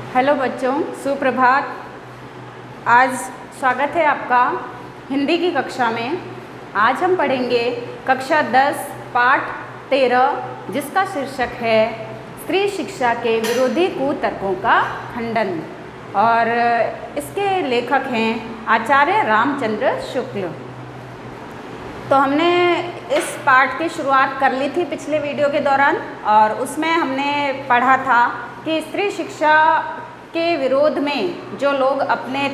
Hello बच्चों, सुप्रभात। आज स्वागत है आपका हिंदी की कक्षा में। आज हम पढ़ेंगे कक्षा 10 पाठ 13, जिसका शीर्षक है स्त्री शिक्षा के विरोधी कुतर्कों का खंडन। और इसके लेखक हैं आचार्य रामचंद्र शुक्ल। तो हमने इस पाठ की शुरुआत कर ली थी पिछले वीडियो के दौरान, और उसमें हमने पढ़ा था कि स्त्री शिक्षा के विरोध में जो लोग अपने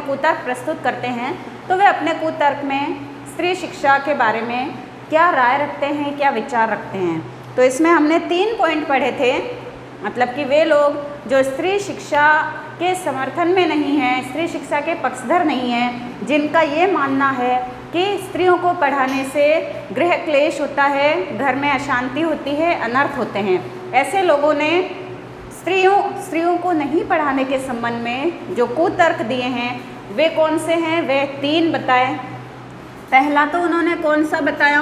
कुतर्क प्रस्तुत करते हैं, तो वे अपने कुतर्क में स्त्री शिक्षा के बारे में क्या राय रखते हैं, क्या विचार रखते हैं। तो इसमें हमने 3 पॉइंट पढ़े थे। मतलब कि वे लोग जो स्त्री शिक्षा के समर्थन में नहीं हैं, स्त्री शिक्षा के पक्षधर नहीं हैं, जिनका ये मानना है कि स्त्रियों को पढ़ाने से गृह क्लेश होता है, घर में अशांति होती है, अनर्थ होते हैं। ऐसे लोगों ने स्त्रियों को नहीं पढ़ाने के संबंध में जो कुतर्क दिए हैं, वे कौन से हैं? वे 3 बताए। पहला तो उन्होंने कौन सा बताया?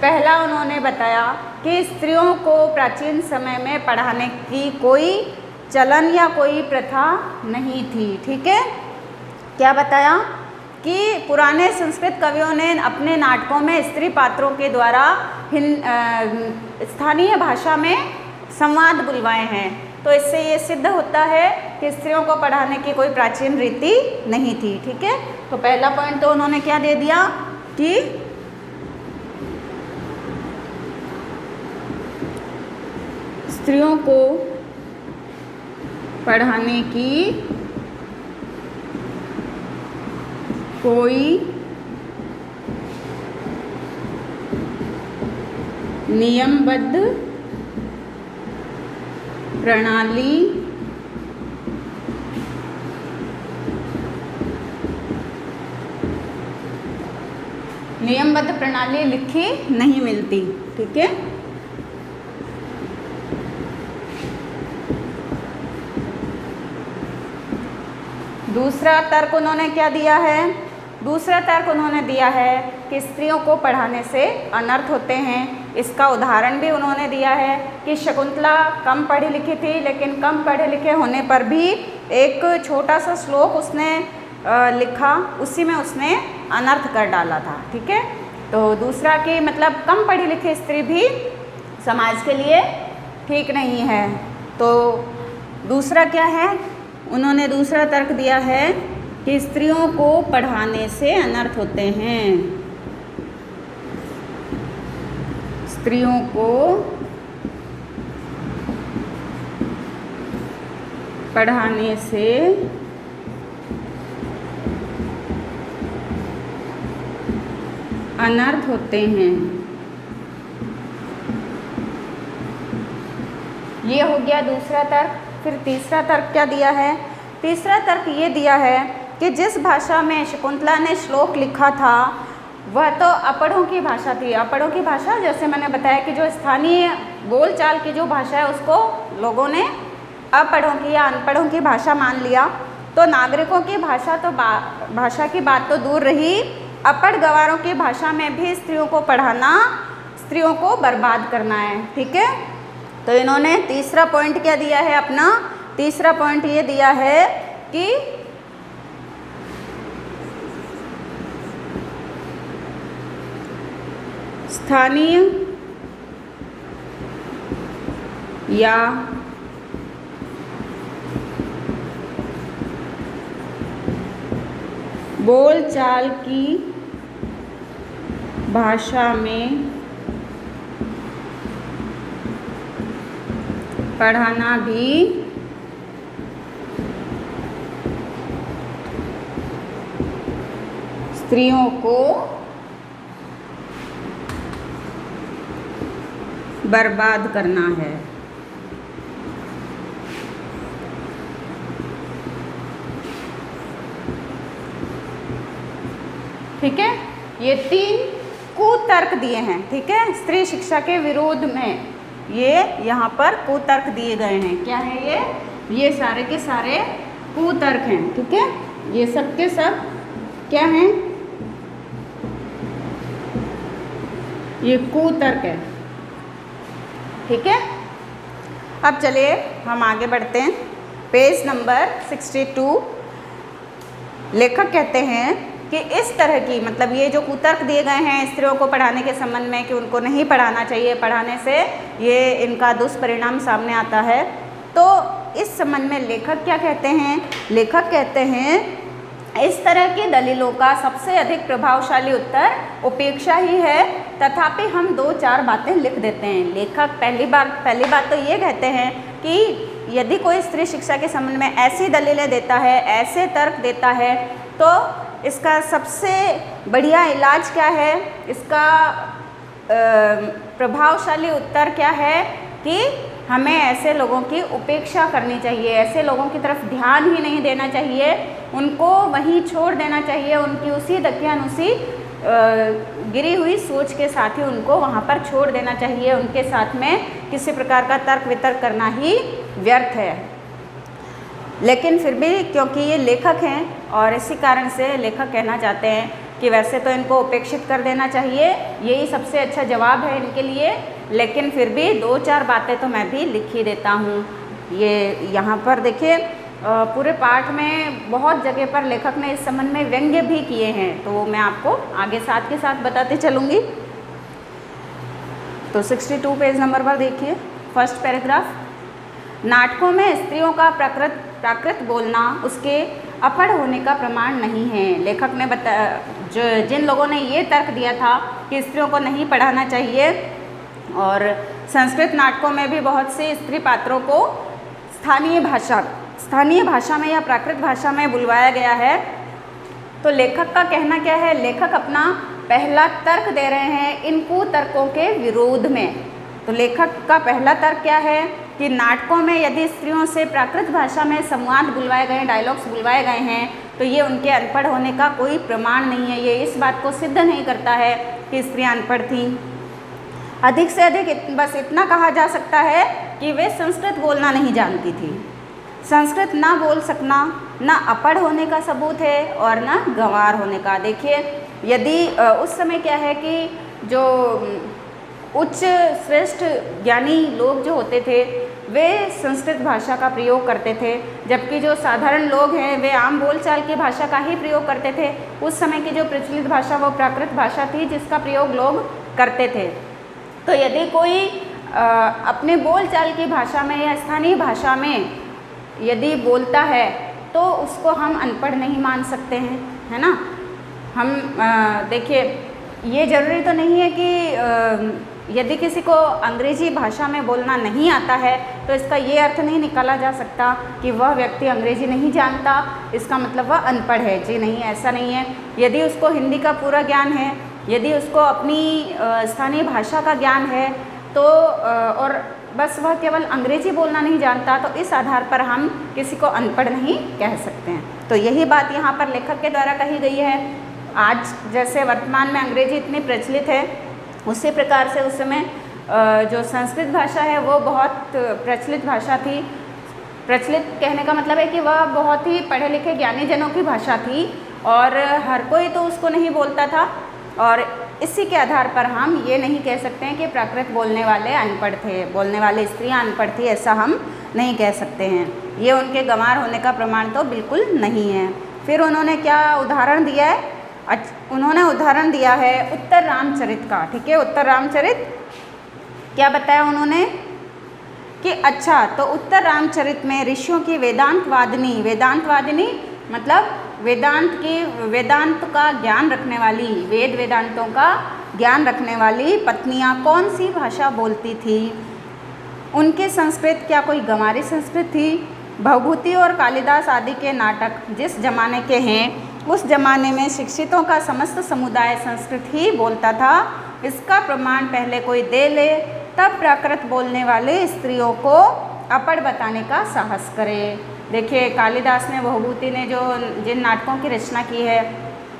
पहला उन्होंने बताया कि स्त्रियों को प्राचीन समय में पढ़ाने की कोई चलन या कोई प्रथा नहीं थी। ठीक है, क्या बताया कि पुराने संस्कृत कवियों ने अपने नाटकों में स्त्री पात्रों के द्वारा स्थानीय भाषा में संवाद बुलवाए हैं। तो इससे ये सिद्ध होता है कि स्त्रियों को पढ़ाने की कोई प्राचीन रीति नहीं थी। ठीक है, तो पहला पॉइंट तो उन्होंने क्या दे दिया कि स्त्रियों को पढ़ाने की कोई नियमबद्ध प्रणाली लिखी नहीं मिलती। ठीक है, दूसरा तर्क उन्होंने क्या दिया है? दूसरा तर्क उन्होंने दिया है कि स्त्रियों को पढ़ाने से अनर्थ होते हैं। इसका उदाहरण भी उन्होंने दिया है कि शकुंतला कम पढ़ी लिखी थी, लेकिन कम पढ़े लिखे होने पर भी एक छोटा सा श्लोक उसने लिखा, उसी में उसने अनर्थ कर डाला था। ठीक है, तो दूसरा कि मतलब कम पढ़ी लिखी स्त्री भी समाज के लिए ठीक नहीं है। तो दूसरा क्या है? उन्होंने दूसरा तर्क दिया है कि स्त्रियों को पढ़ाने से अनर्थ होते हैं। स्त्रियों को पढ़ाने से अनर्थ होते हैं। ये हो गया दूसरा तर्क। फिर तीसरा तर्क क्या दिया है? तीसरा तर्क ये दिया है कि जिस भाषा में शकुंतला ने श्लोक लिखा था, वह तो अपढ़ों की भाषा थी। अपढ़ों की भाषा, जैसे मैंने बताया कि जो स्थानीय बोलचाल की जो भाषा है, उसको लोगों ने अपढ़ों की या अनपढ़ों की भाषा मान लिया। तो नागरिकों की भाषा तो भाषा की बात तो दूर रही, अपढ़ गंवारों की भाषा में भी स्त्रियों को पढ़ाना स्त्रियों को बर्बाद करना है। ठीक है, तो इन्होंने तीसरा पॉइंट क्या दिया है अपना? तीसरा पॉइंट ये दिया है कि स्थानीय या बोलचाल की भाषा में पढ़ाना भी स्त्रियों को बर्बाद करना है। ठीक है, ये 3 कुतर्क दिए हैं। ठीक है, स्त्री शिक्षा के विरोध में ये यहाँ पर कुतर्क दिए गए हैं। क्या है ये सारे के सारे कुतर्क हैं। ठीक है, ये सब के सब क्या हैं? ये कुतर्क है। ठीक है, अब चलिए हम आगे बढ़ते हैं। Page number 62। लेखक कहते हैं कि इस तरह की, मतलब ये जो कुतर्क दिए गए हैं स्त्रियों को पढ़ाने के संबंध में कि उनको नहीं पढ़ाना चाहिए, पढ़ाने से ये इनका दुष्परिणाम सामने आता है, तो इस संबंध में लेखक क्या कहते हैं? लेखक कहते हैं इस तरह की दलीलों का सबसे अधिक प्रभावशाली उत्तर उपेक्षा ही है, तथापि हम 2-4 बातें लिख देते हैं। लेखक पहली बात तो ये कहते हैं कि यदि कोई स्त्री शिक्षा के संबंध में ऐसी दलीलें देता है, ऐसे तर्क देता है, तो इसका सबसे बढ़िया इलाज क्या है, इसका प्रभावशाली उत्तर क्या है कि हमें ऐसे लोगों की उपेक्षा करनी चाहिए, ऐसे लोगों की तरफ ध्यान ही नहीं देना चाहिए, उनको वहीं छोड़ देना चाहिए, उनकी उसी दकियानुसी गिरी हुई सोच के साथ ही उनको वहाँ पर छोड़ देना चाहिए। उनके साथ में किसी प्रकार का तर्क वितर्क करना ही व्यर्थ है। लेकिन फिर भी क्योंकि ये लेखक हैं और इसी कारण से लेखक कहना चाहते हैं कि वैसे तो इनको उपेक्षित कर देना चाहिए, यही सबसे अच्छा जवाब है इनके लिए, लेकिन फिर भी 2-4 बातें तो मैं भी लिख ही देता हूँ। ये यहाँ पर देखिए पूरे पाठ में बहुत जगह पर लेखक ने इस संबंध में व्यंग्य भी किए हैं, तो मैं आपको आगे साथ के साथ बताते चलूँगी। तो 62 पेज नंबर पर देखिए, फर्स्ट पैराग्राफ। नाटकों में स्त्रियों का प्राकृत बोलना उसके अपढ़ होने का प्रमाण नहीं है। लेखक ने जिन लोगों ने ये तर्क दिया था कि स्त्रियों को नहीं पढ़ाना चाहिए और संस्कृत नाटकों में भी बहुत से स्त्री पात्रों को स्थानीय भाषा में या प्राकृत भाषा में बुलवाया गया है, तो लेखक का कहना क्या है? लेखक अपना पहला तर्क दे रहे हैं इन कुतर्कों के विरोध में। तो लेखक का पहला तर्क क्या है कि नाटकों में यदि स्त्रियों से प्राकृत भाषा में संवाद बुलवाए गए, डायलॉग्स बुलवाए गए हैं, तो ये उनके अनपढ़ होने का कोई प्रमाण नहीं है। ये इस बात को सिद्ध नहीं करता है कि स्त्रियाँ अनपढ़ थीं। अधिक से अधिक बस इतना कहा जा सकता है कि वे संस्कृत बोलना नहीं जानती थी। संस्कृत ना बोल सकना ना अपढ़ होने का सबूत है और ना गंवार होने का। देखिए यदि उस समय क्या है कि जो उच्च श्रेष्ठ ज्ञानी लोग जो होते थे वे संस्कृत भाषा का प्रयोग करते थे, जबकि जो साधारण लोग हैं वे आम बोलचाल की भाषा का ही प्रयोग करते थे। उस समय की जो प्रचलित भाषा वो प्राकृत भाषा थी जिसका प्रयोग लोग करते थे। तो यदि कोई अपने बोलचाल की भाषा में या स्थानीय भाषा में यदि बोलता है तो उसको हम अनपढ़ नहीं मान सकते हैं, है ना। हम देखिए ये ज़रूरी तो नहीं है कि यदि किसी को अंग्रेजी भाषा में बोलना नहीं आता है तो इसका ये अर्थ नहीं निकाला जा सकता कि वह व्यक्ति अंग्रेजी नहीं जानता, इसका मतलब वह अनपढ़ है। जी नहीं, ऐसा नहीं है। यदि उसको हिंदी का पूरा ज्ञान है, यदि उसको अपनी स्थानीय भाषा का ज्ञान है, तो और बस वह केवल अंग्रेजी बोलना नहीं जानता, तो इस आधार पर हम किसी को अनपढ़ नहीं कह सकते हैं। तो यही बात यहाँ पर लेखक के द्वारा कही गई है। आज जैसे वर्तमान में अंग्रेजी इतनी प्रचलित है, उसी प्रकार से उस समय जो संस्कृत भाषा है वो बहुत प्रचलित भाषा थी। प्रचलित कहने का मतलब है कि वह बहुत ही पढ़े लिखे ज्ञानी जनों की भाषा थी और हर कोई तो उसको नहीं बोलता था। और इसी के आधार पर हम ये नहीं कह सकते हैं कि प्राकृत बोलने वाले अनपढ़ थे, बोलने वाली स्त्रियाँ अनपढ़ थी, ऐसा हम नहीं कह सकते हैं। ये उनके गंवार होने का प्रमाण तो बिल्कुल नहीं है। फिर उन्होंने क्या उदाहरण दिया है? उन्होंने उदाहरण दिया है उत्तर रामचरित का। ठीक है, उत्तर रामचरित क्या बताया उन्होंने कि अच्छा, तो उत्तर रामचरित में ऋषियों की वेदांतवादिनी मतलब वेदांत का ज्ञान रखने वाली, वेदांतों का ज्ञान रखने वाली पत्नियां कौन सी भाषा बोलती थी? उनकी संस्कृत क्या कोई गंवारी संस्कृत थी? भवभूति और कालिदास आदि के नाटक जिस जमाने के हैं उस जमाने में शिक्षितों का समस्त समुदाय संस्कृत ही बोलता था। इसका प्रमाण पहले कोई दे ले, तब प्राकृत बोलने वाले स्त्रियों को अपढ़ बताने का साहस करे। देखिए कालिदास ने, भवभूति ने जो जिन नाटकों की रचना की है,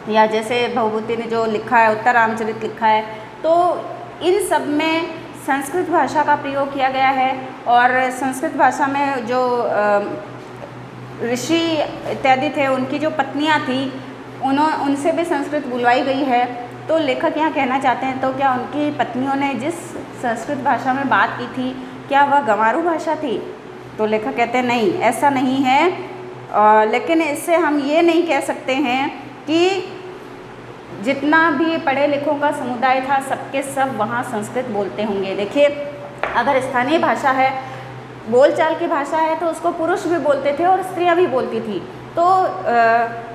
या जैसे भवभूति ने जो लिखा है उत्तर रामचरित लिखा है, तो इन सब में संस्कृत भाषा का प्रयोग किया गया है। और संस्कृत भाषा में जो ऋषि इत्यादि थे उनकी जो पत्नियां थी उनसे भी संस्कृत बुलवाई गई है। तो लेखक यहाँ कहना चाहते हैं तो क्या उनकी पत्नियों ने जिस संस्कृत भाषा में बात की थी, क्या वह गंवारू भाषा थी? तो लेखक कहते हैं नहीं, ऐसा नहीं है। लेकिन इससे हम ये नहीं कह सकते हैं कि जितना भी पढ़े लिखों का समुदाय था सबके सब वहाँ संस्कृत बोलते होंगे। देखिए, अगर स्थानीय भाषा है, बोलचाल की भाषा है, तो उसको पुरुष भी बोलते थे और स्त्रियाँ भी बोलती थी। तो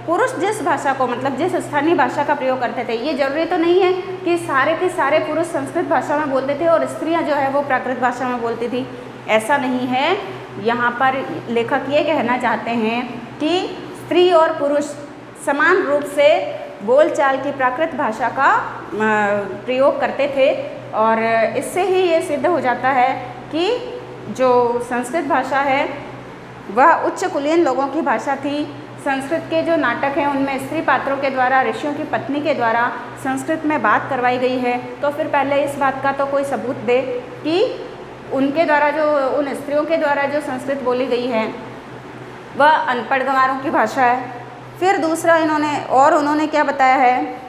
पुरुष जिस भाषा को, मतलब जिस स्थानीय भाषा का प्रयोग करते थे, ये जरूरी तो नहीं है कि सारे के सारे पुरुष संस्कृत भाषा में बोलते थे और स्त्रियाँ जो है वो प्राकृत भाषा में बोलती थी, ऐसा नहीं है। यहाँ पर लेखक ये कहना चाहते हैं कि स्त्री और पुरुष समान रूप से बोलचाल की प्राकृत भाषा का प्रयोग करते थे और इससे ही ये सिद्ध हो जाता है कि जो संस्कृत भाषा है वह उच्च कुलीन लोगों की भाषा थी। संस्कृत के जो नाटक हैं उनमें स्त्री पात्रों के द्वारा, ऋषियों की पत्नी के द्वारा संस्कृत में बात करवाई गई है। तो फिर पहले इस बात का तो कोई सबूत दे कि उनके द्वारा, जो उन स्त्रियों के द्वारा जो संस्कृत बोली गई है वह अनपढ़ गंवारों की भाषा है। फिर दूसरा उन्होंने क्या बताया है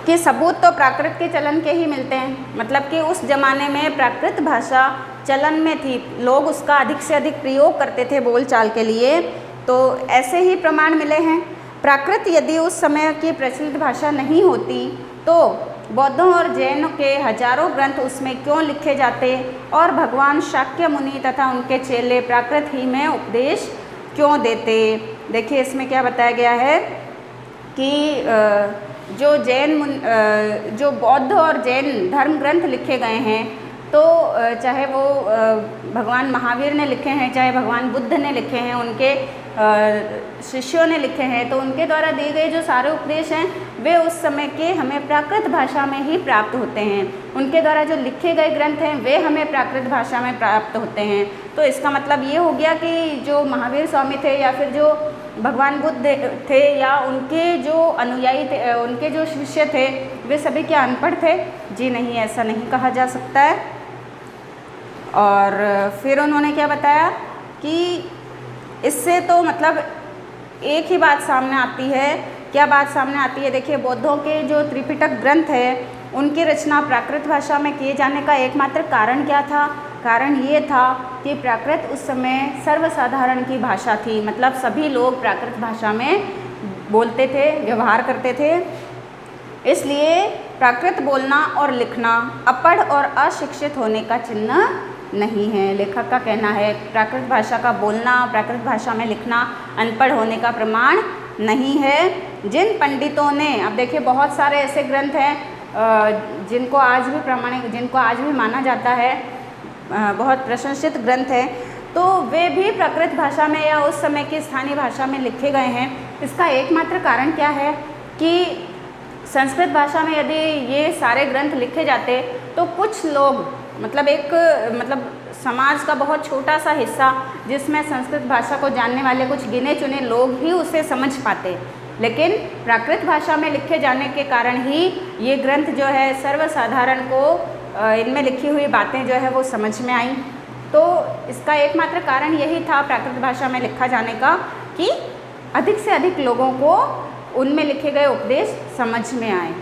कि सबूत तो प्राकृत के चलन के ही मिलते हैं, मतलब कि उस जमाने में प्राकृत भाषा चलन में थी, लोग उसका अधिक से अधिक प्रयोग करते थे बोलचाल के लिए, तो ऐसे ही प्रमाण मिले हैं। प्राकृत यदि उस समय की प्रचलित भाषा नहीं होती तो बौद्धों और जैनों के हजारों ग्रंथ उसमें क्यों लिखे जाते और भगवान शाक्य मुनि तथा उनके चेले प्राकृत ही में उपदेश क्यों देते। देखिए, इसमें क्या बताया गया है कि जो बौद्ध और जैन धर्म ग्रंथ लिखे गए हैं, तो चाहे वो भगवान महावीर ने लिखे हैं, चाहे भगवान बुद्ध ने लिखे हैं, उनके शिष्यों ने लिखे हैं, तो उनके द्वारा दिए गए जो सारे उपदेश हैं वे उस समय के हमें प्राकृत भाषा में ही प्राप्त होते हैं। उनके द्वारा जो लिखे गए ग्रंथ हैं वे हमें प्राकृत भाषा में प्राप्त होते हैं। तो इसका मतलब ये हो गया कि जो महावीर स्वामी थे या फिर जो भगवान बुद्ध थे या उनके जो अनुयायी थे, उनके जो शिष्य थे, वे सभी क्या अनपढ़ थे? जी नहीं, ऐसा नहीं कहा जा सकता है। और फिर उन्होंने क्या बताया कि इससे तो मतलब एक ही बात सामने आती है। क्या बात सामने आती है? देखिए, बौद्धों के जो त्रिपिटक ग्रंथ है उनकी रचना प्राकृत भाषा में किए जाने का एकमात्र कारण क्या था? कारण ये था कि प्राकृत उस समय सर्वसाधारण की भाषा थी, मतलब सभी लोग प्राकृत भाषा में बोलते थे, व्यवहार करते थे। इसलिए प्राकृत बोलना और लिखना अपढ़ और अशिक्षित होने का चिन्ह नहीं है। लेखक का कहना है प्राकृत भाषा का बोलना, प्राकृत भाषा में लिखना अनपढ़ होने का प्रमाण नहीं है। जिन पंडितों ने, अब देखिए बहुत सारे ऐसे ग्रंथ हैं जिनको आज भी प्रामाणिक, जिनको आज भी माना जाता है, बहुत प्रशंसित ग्रंथ हैं, तो वे भी प्राकृत भाषा में या उस समय की स्थानीय भाषा में लिखे गए हैं। इसका एकमात्र कारण क्या है कि संस्कृत भाषा में यदि ये सारे ग्रंथ लिखे जाते तो कुछ लोग, मतलब समाज का बहुत छोटा सा हिस्सा जिसमें संस्कृत भाषा को जानने वाले कुछ गिने चुने लोग ही उसे समझ पाते, लेकिन प्राकृत भाषा में लिखे जाने के कारण ही ये ग्रंथ जो है सर्वसाधारण को इनमें लिखी हुई बातें जो है वो समझ में आई। तो इसका एकमात्र कारण यही था प्राकृत भाषा में लिखा जाने का कि अधिक से अधिक लोगों को उनमें लिखे गए उपदेश समझ में आए।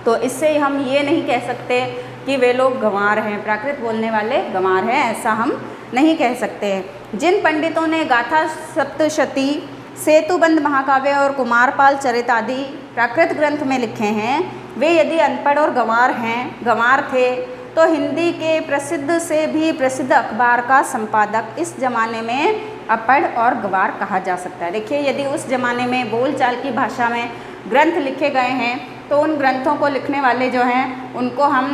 तो इससे हम ये नहीं कह सकते कि वे लोग गंवार हैं, प्राकृत बोलने वाले गंवार हैं, ऐसा हम नहीं कह सकते हैं। जिन पंडितों ने गाथा सप्तशती, सेतुबंध महाकाव्य और कुमारपाल चरित आदि प्राकृत ग्रंथ में लिखे हैं, वे यदि अनपढ़ और गंवार थे तो हिंदी के प्रसिद्ध से भी प्रसिद्ध अखबार का संपादक इस जमाने में अपढ़ और गंवार कहा जा सकता है। देखिए, यदि उस जमाने में बोलचाल की भाषा में ग्रंथ लिखे गए हैं तो उन ग्रंथों को लिखने वाले जो हैं उनको हम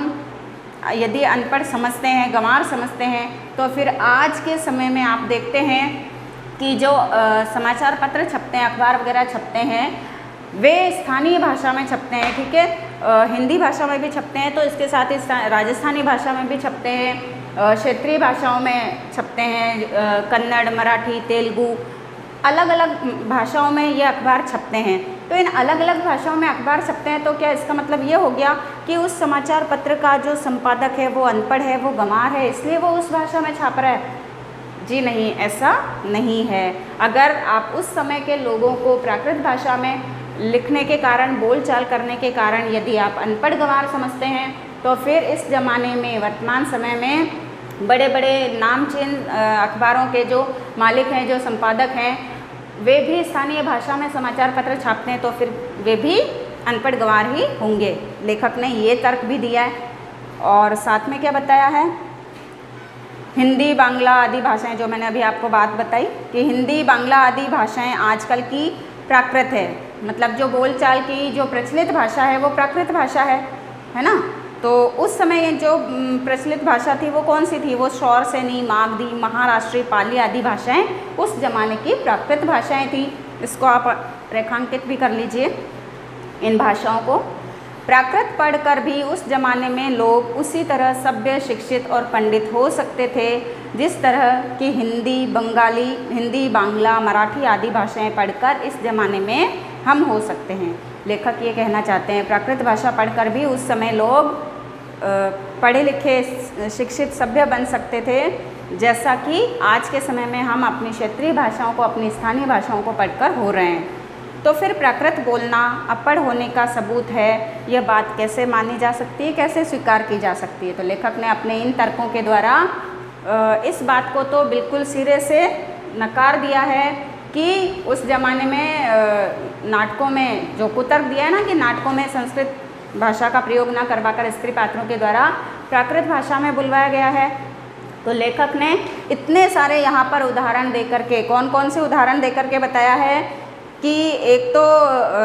यदि अनपढ़ समझते हैं, गंवार समझते हैं, तो फिर आज के समय में आप देखते हैं कि जो समाचार पत्र छपते हैं, अखबार वगैरह छपते हैं, वे स्थानीय भाषा में छपते हैं, ठीक है, हिंदी भाषा में भी छपते हैं, तो इसके साथ ही राजस्थानी भाषा में भी छपते हैं, क्षेत्रीय भाषाओं में छपते हैं, कन्नड़, मराठी, तेलुगु, अलग अलग भाषाओं में ये अखबार छपते हैं। तो इन अलग अलग भाषाओं में अखबार छपते हैं, तो क्या इसका मतलब ये हो गया कि उस समाचार पत्र का जो संपादक है वो अनपढ़ है, वो गंवार है, इसलिए वो उस भाषा में छाप रहा है? जी नहीं, ऐसा नहीं है। अगर आप उस समय के लोगों को प्राकृत भाषा में लिखने के कारण, बोलचाल करने के कारण यदि आप अनपढ़ गंवार समझते हैं तो फिर इस ज़माने में वर्तमान समय में बड़े बड़े नामचीन अखबारों के जो मालिक हैं, जो संपादक हैं, वे भी स्थानीय भाषा में समाचार पत्र छापते हैं, तो फिर वे भी अनपढ़ गंवार ही होंगे। लेखक ने ये तर्क भी दिया है। और साथ में क्या बताया है, हिंदी बांग्ला आदि भाषाएं, जो मैंने अभी आपको बात बताई कि हिंदी बांग्ला आदि भाषाएं आजकल की प्राकृत है, मतलब जो बोलचाल की जो प्रचलित भाषा है वो प्राकृत भाषा है ना। तो उस समय जो प्रचलित भाषा थी वो कौन सी थी, वो शौरसेनी, मागधी, महाराष्ट्री, पाली आदि भाषाएं उस जमाने की प्राकृत भाषाएं थी। इसको आप रेखांकित भी कर लीजिए इन भाषाओं को। प्राकृत पढ़कर भी उस जमाने में लोग उसी तरह सभ्य, शिक्षित और पंडित हो सकते थे जिस तरह की हिंदी, बांग्ला, मराठी आदि भाषाएं पढ़कर इस जमाने में हम हो सकते हैं। लेखक ये कहना चाहते हैं प्राकृत भाषा पढ़कर भी उस समय लोग पढ़े लिखे, शिक्षित, सभ्य बन सकते थे, जैसा कि आज के समय में हम अपनी क्षेत्रीय भाषाओं को, अपनी स्थानीय भाषाओं को पढ़कर हो रहे हैं। तो फिर प्राकृत बोलना अपढ़ होने का सबूत है, यह बात कैसे मानी जा सकती है, कैसे स्वीकार की जा सकती है। तो लेखक ने अपने इन तर्कों के द्वारा इस बात को तो बिल्कुल सिरे से नकार दिया है कि उस ज़माने में नाटकों में जो कुतर्क दिया है ना कि नाटकों में संस्कृत भाषा का प्रयोग न करवाकर स्त्री पात्रों के द्वारा प्राकृत भाषा में बुलवाया गया है। तो लेखक ने इतने सारे यहाँ पर उदाहरण देकर के, कौन कौन से उदाहरण देकर के बताया है कि एक तो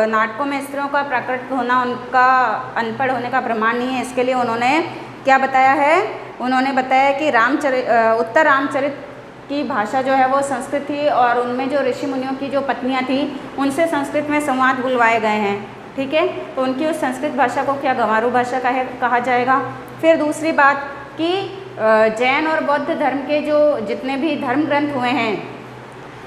नाटकों में स्त्रियों का प्राकृत होना उनका अनपढ़ होने का प्रमाण नहीं है। इसके लिए उन्होंने क्या बताया है, उन्होंने बताया कि उत्तर रामचरित की भाषा जो है वो संस्कृत थी और उनमें जो ऋषि मुनियों की जो पत्नियां थी उनसे संस्कृत में संवाद बुलवाए गए हैं। ठीक है, तो उनकी उस संस्कृत भाषा को क्या गंवारू भाषा कहा जाएगा। फिर दूसरी बात कि जैन और बौद्ध धर्म के जो जितने भी धर्म ग्रंथ हुए हैं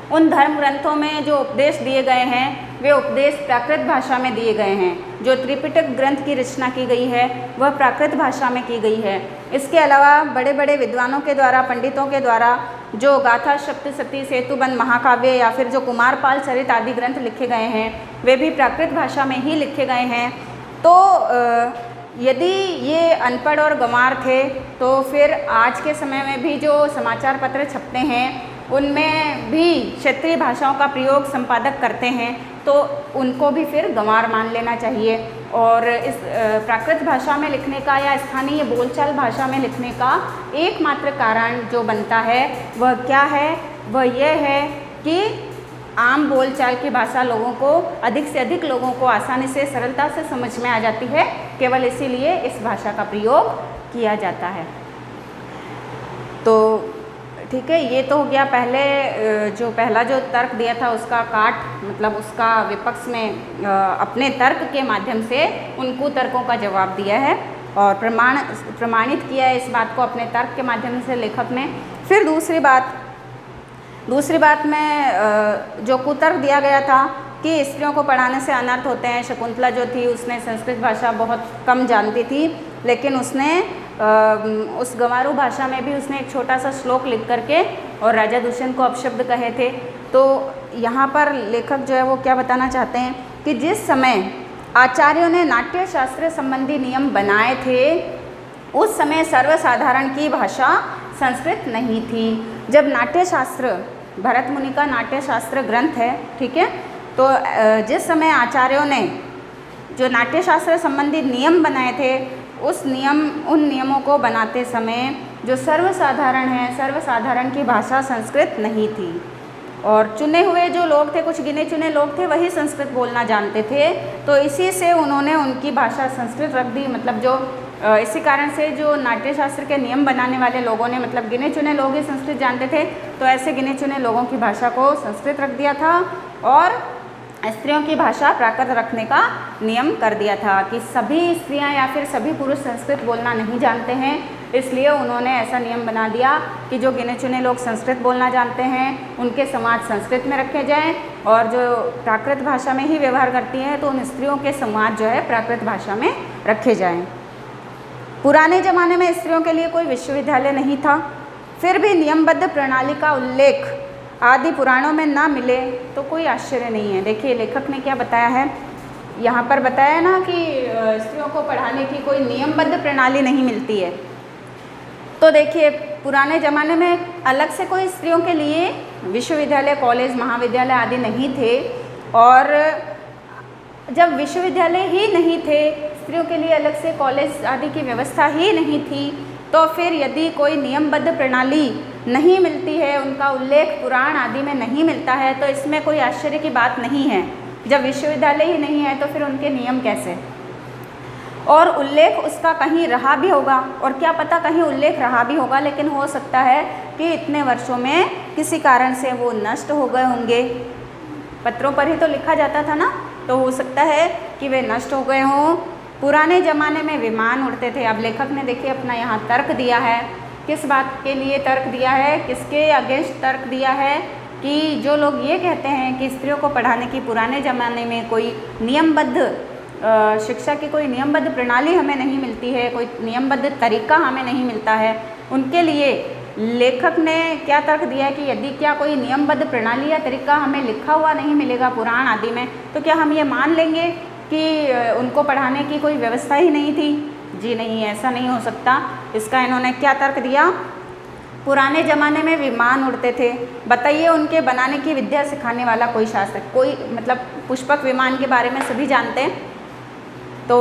उन धर्म ग्रंथों में जो उपदेश दिए गए हैं वे उपदेश प्राकृत भाषा में दिए गए हैं। जो त्रिपिटक ग्रंथ की रचना की गई है वह प्राकृत भाषा में की गई है। इसके अलावा बड़े बड़े विद्वानों के द्वारा, पंडितों के द्वारा जो गाथा, सप्तशती, सेतुबंध महाकाव्य या फिर जो कुमारपाल चरित आदि ग्रंथ लिखे गए हैं वे भी प्राकृत भाषा में ही लिखे गए हैं। तो यदि ये अनपढ़ और गंवार थे तो फिर आज के समय में भी जो समाचार पत्र छपते हैं उनमें भी क्षेत्रीय भाषाओं का प्रयोग संपादक करते हैं, तो उनको भी फिर गंवार मान लेना चाहिए। और इस प्राकृत भाषा में लिखने का या स्थानीय बोलचाल भाषा में लिखने का एकमात्र कारण जो बनता है वह क्या है, वह यह है कि आम बोलचाल की भाषा लोगों को, अधिक से अधिक लोगों को आसानी से, सरलता से समझ में आ जाती है। केवल इसीलिए इस भाषा का प्रयोग किया जाता है। तो ठीक है, ये तो हो गया पहला जो तर्क दिया था उसका काट, मतलब उसका विपक्ष में अपने तर्क के माध्यम से उन कुतर्कों का जवाब दिया है और प्रमाणित किया है इस बात को अपने तर्क के माध्यम से लेखक ने। फिर दूसरी बात में जो कुतर्क दिया गया था कि स्त्रियों को पढ़ाने से अनर्थ होते हैं। शकुंतला जो थी उसने संस्कृत भाषा बहुत कम जानती थी, लेकिन उसने उस गंवारू भाषा में भी उसने एक छोटा सा श्लोक लिख करके और राजा दुष्यंत को अपशब्द कहे थे। तो यहाँ पर लेखक जो है वो क्या बताना चाहते हैं कि जिस समय आचार्यों ने नाट्य शास्त्र संबंधी नियम बनाए थे उस समय सर्वसाधारण की भाषा संस्कृत नहीं थी। जब नाट्यशास्त्र, भरत मुनि का नाट्यशास्त्र ग्रंथ है, ठीक है, तो जिस समय आचार्यों ने जो नाट्यशास्त्र संबंधी नियम बनाए थे उन नियमों को बनाते समय जो सर्वसाधारण है, सर्वसाधारण की भाषा संस्कृत नहीं थी और चुने हुए जो लोग थे, कुछ गिने चुने लोग थे, वही संस्कृत बोलना जानते थे। तो इसी से उन्होंने उनकी भाषा संस्कृत रख दी। मतलब जो इसी कारण से जो नाट्यशास्त्र के नियम बनाने वाले लोगों ने, मतलब गिने चुने लोग ही संस्कृत जानते थे, तो ऐसे गिने चुने लोगों की भाषा को संस्कृत रख दिया था और स्त्रियों की भाषा प्राकृत रखने का नियम कर दिया था कि सभी स्त्रियां या फिर सभी पुरुष संस्कृत बोलना नहीं जानते हैं। इसलिए उन्होंने ऐसा नियम बना दिया कि जो गिने चुने लोग संस्कृत बोलना जानते हैं उनके संवाद संस्कृत में रखे जाएं और जो प्राकृत भाषा में ही व्यवहार करती हैं तो उन स्त्रियों के संवाद जो है प्राकृत भाषा में रखे जाएं। पुराने ज़माने में स्त्रियों के लिए कोई विश्वविद्यालय नहीं था, फिर भी नियमबद्ध प्रणाली का उल्लेख आदि पुराणों में ना मिले तो कोई आश्चर्य नहीं है। देखिए लेखक ने क्या बताया है यहाँ पर बताया ना कि स्त्रियों को पढ़ाने की कोई नियमबद्ध प्रणाली नहीं मिलती है। तो देखिए पुराने ज़माने में अलग से कोई स्त्रियों के लिए विश्वविद्यालय, कॉलेज, महाविद्यालय आदि नहीं थे, और जब विश्वविद्यालय ही नहीं थे, स्त्रियों के लिए अलग से कॉलेज आदि की व्यवस्था ही नहीं थी, तो फिर यदि कोई नियमबद्ध प्रणाली नहीं मिलती है, उनका उल्लेख पुराण आदि में नहीं मिलता है, तो इसमें कोई आश्चर्य की बात नहीं है। जब विश्वविद्यालय ही नहीं है तो फिर उनके नियम कैसे, और उल्लेख उसका कहीं रहा भी होगा, और क्या पता कहीं उल्लेख रहा भी होगा, लेकिन हो सकता है कि इतने वर्षों में किसी कारण से वो नष्ट हो गए होंगे। पत्रों पर ही तो लिखा जाता था ना, तो हो सकता है कि वे नष्ट हो गए हों। पुराने ज़माने में विमान उड़ते थे। अब लेखक ने देखिए अपना यहाँ तर्क दिया है, किस बात के लिए तर्क दिया है, किसके अगेंस्ट तर्क दिया है, कि जो लोग ये कहते हैं कि स्त्रियों को पढ़ाने की पुराने ज़माने में कोई नियमबद्ध शिक्षा की कोई नियमबद्ध प्रणाली हमें नहीं मिलती है, कोई नियमबद्ध तरीका हमें नहीं मिलता है, उनके लिए लेखक ने क्या तर्क दिया है कि यदि क्या कोई नियमबद्ध प्रणाली या तरीका हमें लिखा हुआ नहीं मिलेगा पुराण आदि में, तो क्या हम ये मान लेंगे कि उनको पढ़ाने की कोई व्यवस्था ही नहीं थी? जी नहीं, ऐसा नहीं हो सकता। इसका इन्होंने क्या तर्क दिया, पुराने ज़माने में विमान उड़ते थे, बताइए उनके बनाने की विद्या सिखाने वाला कोई शास्त्र, कोई मतलब पुष्पक विमान के बारे में सभी जानते हैं, तो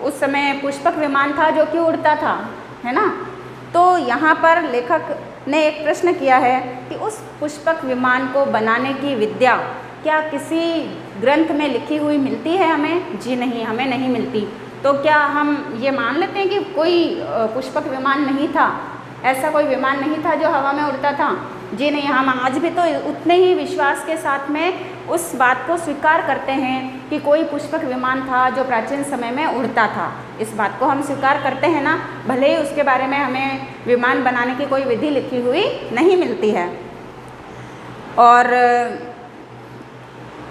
उस समय पुष्पक विमान था जो कि उड़ता था, है ना। तो यहाँ पर लेखक ने एक प्रश्न किया है कि उस पुष्पक विमान को बनाने की विद्या क्या किसी ग्रंथ में लिखी हुई मिलती है हमें? जी नहीं, हमें नहीं मिलती। तो क्या हम ये मान लेते हैं कि कोई पुष्पक विमान नहीं था, ऐसा कोई विमान नहीं था जो हवा में उड़ता था? जी नहीं, हम आज भी तो उतने ही विश्वास के साथ में उस बात को स्वीकार करते हैं कि कोई पुष्पक विमान था जो प्राचीन समय में उड़ता था। इस बात को हम स्वीकार करते हैं ना, भले ही उसके बारे में हमें विमान बनाने की कोई विधि लिखी हुई नहीं मिलती है। और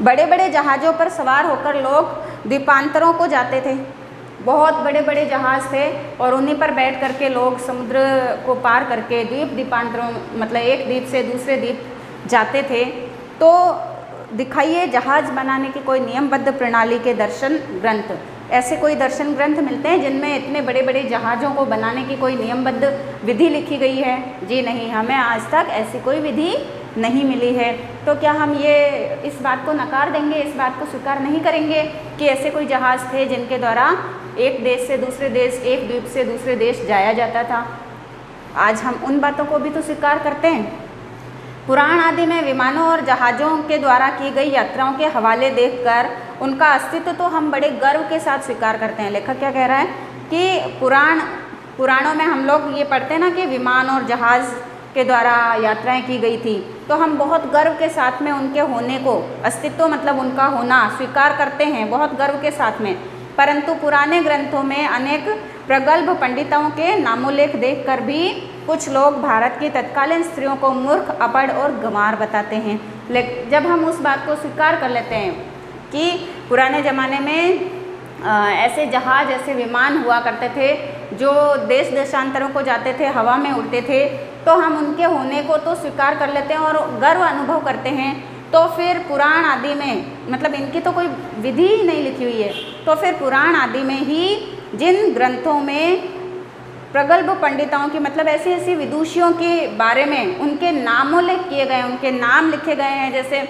बड़े बड़े जहाज़ों पर सवार होकर लोग द्वीपांतरों को जाते थे, बहुत बड़े बड़े जहाज़ थे, और उन्हीं पर बैठ करके लोग समुद्र को पार करके द्वीपांतरों मतलब एक द्वीप से दूसरे द्वीप जाते थे। तो दिखाइए जहाज़ बनाने की कोई नियमबद्ध प्रणाली के दर्शन ग्रंथ, ऐसे कोई दर्शन ग्रंथ मिलते हैं जिनमें इतने बड़े बड़े जहाज़ों को बनाने की कोई नियमबद्ध विधि लिखी गई है? जी नहीं, हमें आज तक ऐसी कोई विधि नहीं मिली है। तो क्या हम ये इस बात को नकार देंगे, इस बात को स्वीकार नहीं करेंगे कि ऐसे कोई जहाज़ थे जिनके द्वारा एक देश से दूसरे देश, एक द्वीप से दूसरे देश जाया जाता था? आज हम उन बातों को भी तो स्वीकार करते हैं। पुराण आदि में विमानों और जहाज़ों के द्वारा की गई यात्राओं के हवाले देखकर उनका अस्तित्व तो हम बड़े गर्व के साथ स्वीकार करते हैं। लेखक क्या कह रहा है कि पुराणों में हम लोग ये पढ़ते हैं ना कि विमान और जहाज़ के द्वारा यात्राएं की गई थी, तो हम बहुत गर्व के साथ में उनके होने को, अस्तित्व मतलब उनका होना स्वीकार करते हैं बहुत गर्व के साथ में। परंतु पुराने ग्रंथों में अनेक प्रगल्भ पंडितों के नामोल्लेख देखकर भी कुछ लोग भारत की तत्कालीन स्त्रियों को मूर्ख, अपढ़ और गंवार बताते हैं। जब हम उस बात को स्वीकार कर लेते हैं कि पुराने ज़माने में ऐसे जहाज़, ऐसे विमान हुआ करते थे जो देश देशांतरों को जाते थे, हवा में उड़ते थे, तो हम उनके होने को तो स्वीकार कर लेते हैं और गर्व अनुभव करते हैं। तो फिर पुराण आदि में मतलब इनकी तो कोई विधि ही नहीं लिखी हुई है, तो फिर पुराण आदि में ही जिन ग्रंथों में प्रगल्भ पंडितों की मतलब ऐसी ऐसी विदुषियों के बारे में उनके नामोल्लेख किए गए, उनके नाम लिखे गए हैं, जैसे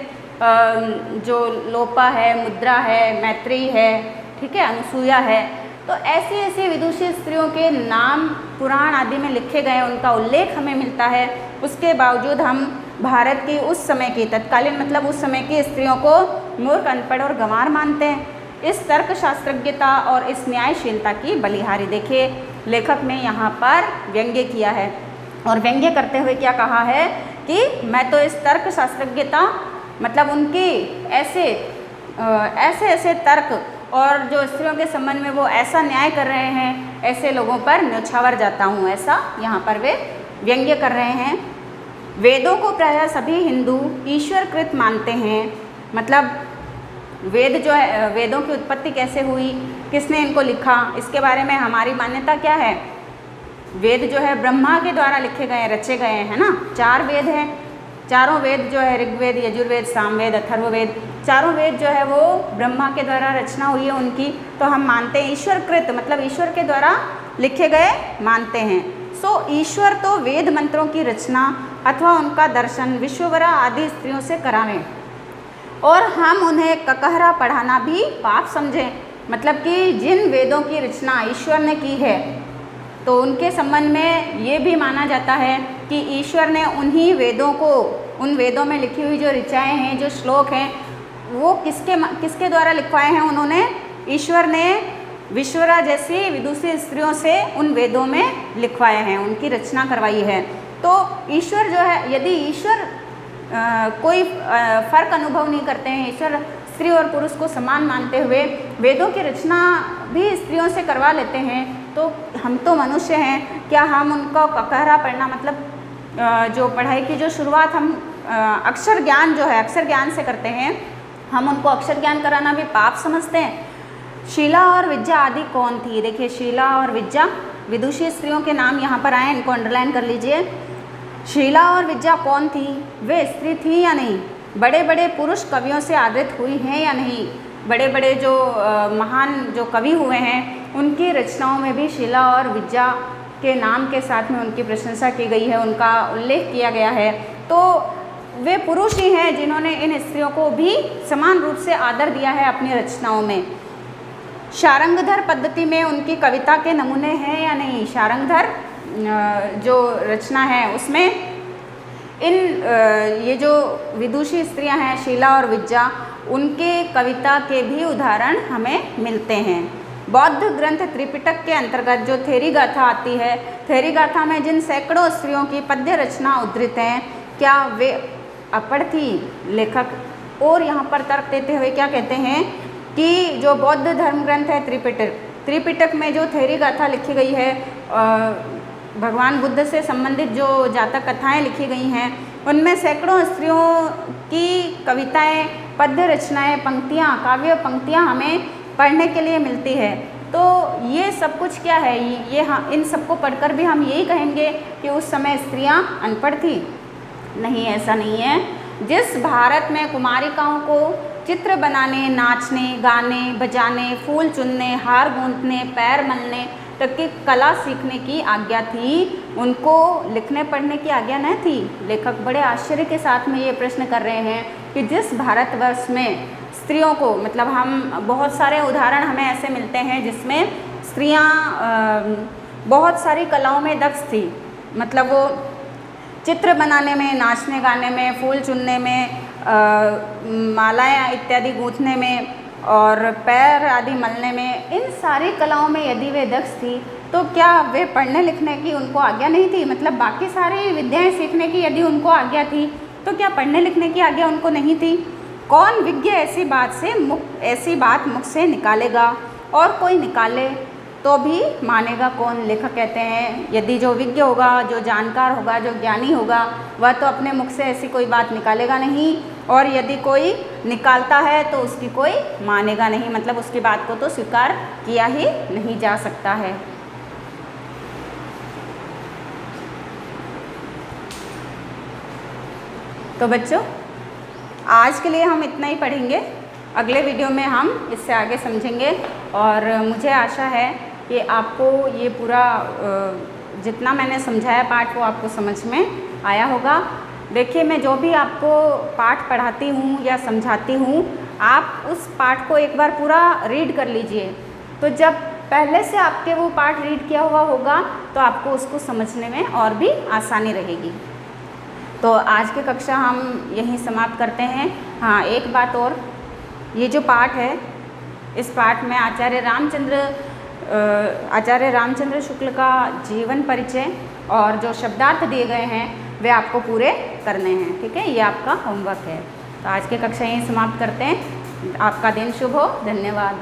जो लोपा है, मुद्रा है, मैत्री है, ठीक है, अनुसूया है, तो ऐसी ऐसी विदुषी स्त्रियों के नाम पुराण आदि में लिखे गए, उनका उल्लेख हमें मिलता है। उसके बावजूद हम भारत की उस समय की तत्कालीन मतलब उस समय की स्त्रियों को मूर्ख, अनपढ़ और गंवार मानते हैं। इस तर्क शास्त्रज्ञता और इस न्यायशीलता की बलिहारी देखिए लेखक ने यहाँ पर व्यंग्य किया है, और व्यंग्य करते हुए क्या कहा है कि मैं तो इस तर्क शास्त्रज्ञता मतलब उनकी ऐसे तर्क और जो स्त्रियों के संबंध में वो ऐसा न्याय कर रहे हैं, ऐसे लोगों पर न्योछावर जाता हूँ, ऐसा यहाँ पर वे व्यंग्य कर रहे हैं। वेदों को प्रायः सभी हिंदू ईश्वरकृत मानते हैं, मतलब वेद जो है, वेदों की उत्पत्ति कैसे हुई, किसने इनको लिखा, इसके बारे में हमारी मान्यता क्या है। वेद जो है ब्रह्मा के द्वारा लिखे गए, रचे गए हैं ना। 4 वेद हैं, चारों वेद जो है ऋग्वेद, यजुर्वेद, सामवेद, अथर्ववेद, चारों वेद जो है वो ब्रह्मा के द्वारा रचना हुई है उनकी, तो हम मानते हैं ईश्वर कृत, मतलब ईश्वर के द्वारा लिखे गए मानते हैं। सो ईश्वर तो वेद मंत्रों की रचना अथवा उनका दर्शन विश्ववरा आदि स्त्रियों से करावें और हम उन्हें ककहरा पढ़ाना भी पाप समझें। मतलब कि जिन वेदों की रचना ईश्वर ने की है तो उनके संबंध में ये भी माना जाता है कि ईश्वर ने उन्हीं वेदों को, उन वेदों में लिखी हुई जो ऋचाएँ हैं, जो श्लोक हैं, वो किसके द्वारा लिखवाए हैं? उन्होंने, ईश्वर ने विश्वरा जैसी विदुषी स्त्रियों से उन वेदों में लिखवाए हैं, उनकी रचना करवाई है। तो ईश्वर जो है, यदि ईश्वर कोई फर्क अनुभव नहीं करते हैं, ईश्वर स्त्री और पुरुष को समान मानते हुए वेदों की रचना भी स्त्रियों से करवा लेते हैं, तो हम तो मनुष्य हैं, क्या हम उनको ककहरा पढ़ना, मतलब जो पढ़ाई की जो शुरुआत हम अक्षर ज्ञान जो है, अक्षर ज्ञान से करते हैं, हम उनको अक्षर ज्ञान कराना भी पाप समझते हैं। शीला और विद्या आदि कौन थी? देखिए, शीला और विद्या विदुषी स्त्रियों के नाम यहाँ पर आए, इनको अंडरलाइन कर लीजिए। शीला और विद्या कौन थी? वे स्त्री थी या नहीं? बड़े बड़े पुरुष कवियों से आदृत हुई हैं या नहीं? बड़े बड़े जो महान जो कवि हुए हैं उनकी रचनाओं में भी शीला और विद्या के नाम के साथ में उनकी प्रशंसा की गई है, उनका उल्लेख किया गया है। तो वे पुरुष ही हैं जिन्होंने इन स्त्रियों को भी समान रूप से आदर दिया है अपनी रचनाओं में। शारंगधर पद्धति में उनकी कविता के नमूने हैं या नहीं? शारंगधर जो रचना है उसमें इन ये जो विदुषी स्त्रियां हैं शीला और विद्या, उनके कविता के भी उदाहरण हमें मिलते हैं। बौद्ध ग्रंथ त्रिपिटक के अंतर्गत जो थेरी गाथा आती है, थेरी गाथा में जिन सैकड़ों स्त्रियों की पद्य रचना उद्धृत हैं, क्या वे अपढ़ थी? लेखक और यहाँ पर तर्क देते हुए क्या कहते हैं कि जो बौद्ध धर्म ग्रंथ है त्रिपिटक में जो थेरी गाथा लिखी गई है, भगवान बुद्ध से संबंधित जो जातक कथाएं लिखी गई हैं, उनमें सैकड़ों स्त्रियों की कविताएं, पद्य रचनाएं, पंक्तियां, काव्य पंक्तियां हमें पढ़ने के लिए मिलती है। तो ये सब कुछ क्या है? ये इन सबको पढ़कर भी हम यही कहेंगे कि उस समय स्त्रियां अनपढ़ थी? नहीं, ऐसा नहीं है। जिस भारत में कुमारिकाओं को चित्र बनाने, नाचने, गाने, बजाने, फूल चुनने, हार गूंथने, पैर मलने तक की कला सीखने की आज्ञा थी, उनको लिखने पढ़ने की आज्ञा न थी। लेखक बड़े आश्चर्य के साथ में ये प्रश्न कर रहे हैं कि जिस भारतवर्ष में स्त्रियों को, मतलब हम बहुत सारे उदाहरण हमें ऐसे मिलते हैं जिसमें स्त्रियां बहुत सारी कलाओं में दक्ष थी, मतलब वो चित्र बनाने में, नाचने गाने में, फूल चुनने में, मालाएं इत्यादि गूंथने में और पैर आदि मलने में, इन सारी कलाओं में यदि वे दक्ष थी तो क्या वे पढ़ने लिखने की उनको आज्ञा नहीं थी? मतलब बाकी सारी विद्याएं सीखने की यदि उनको आज्ञा थी तो क्या पढ़ने लिखने की आज्ञा उनको नहीं थी? कौन विज्ञ ऐसी बात मुख से निकालेगा? और कोई निकाले तो भी मानेगा कौन? लेखक कहते हैं यदि जो विज्ञ होगा, जो जानकार होगा, जो ज्ञानी होगा, वह तो अपने मुख से ऐसी कोई बात निकालेगा नहीं, और यदि कोई निकालता है तो उसकी कोई मानेगा नहीं, मतलब उसकी बात को तो स्वीकार किया ही नहीं जा सकता है। तो बच्चों, आज के लिए हम इतना ही पढ़ेंगे। अगले वीडियो में हम इससे आगे समझेंगे, और मुझे आशा है कि आपको ये पूरा जितना मैंने समझाया पाठ वो आपको समझ में आया होगा। देखिए, मैं जो भी आपको पाठ पढ़ाती हूँ या समझाती हूँ, आप उस पाठ को एक बार पूरा रीड कर लीजिए। तो जब पहले से आपके वो पाठ रीड किया हुआ होगा तो आपको उसको समझने में और भी आसानी रहेगी। तो आज की कक्षा हम यहीं समाप्त करते हैं। हाँ, एक बात और, ये जो पाठ है, इस पाठ में आचार्य रामचंद्र शुक्ल का जीवन परिचय और जो शब्दार्थ दिए गए हैं वे आपको पूरे करने हैं। ठीक है, ये आपका होमवर्क है। तो आज की कक्षा यहीं समाप्त करते हैं। आपका दिन शुभ हो। धन्यवाद।